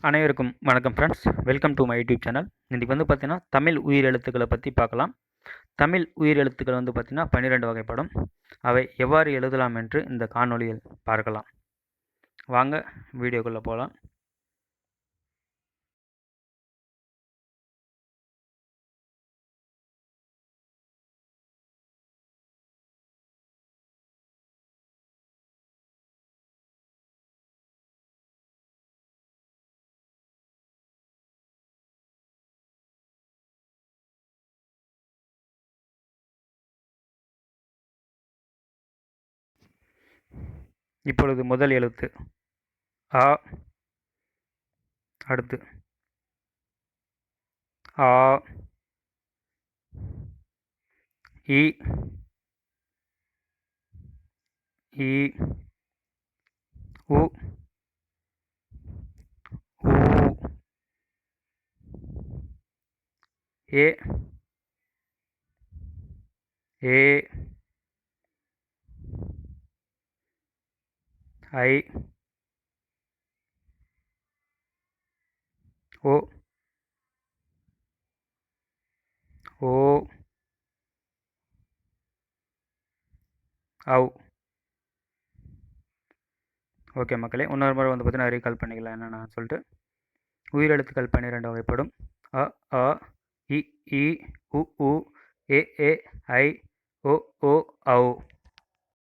அனைவருக்கும் வணக்கம் friends, welcome to my YouTube channel. இன்றைக்கி பார்த்தீங்கன்னா தமிழ் உயிரெழுத்துக்களை பற்றி பார்க்கலாம். தமிழ் உயிரெழுத்துக்கள் பார்த்தீங்கன்னா 12 வகைப்படும். அவை எவ்வாறு எழுதலாம் என்று இந்த காணொளியில் பார்க்கலாம். வாங்க வீடியோக்குள்ளே போகலாம். இப்பொழுது முதல் எழுத்து ஆ, அடுத்து ஆ, இ, ஈ, உ, ஊ, ஏ, ஏ, ஐ, ஓ, ஓ, ஔ. ஓகே மக்களே, இன்னொரு முறை பார்த்தீங்கன்னா ரீகால் பண்ணிக்கலாம் என்னென்னு சொல்லிட்டு. உயிரெழுத்துக்கள் 12 வகைப்படும். அ, ஆ, இ, ஈ, உ, ஊ, ஏ, ஐ, ஓ, ஔ.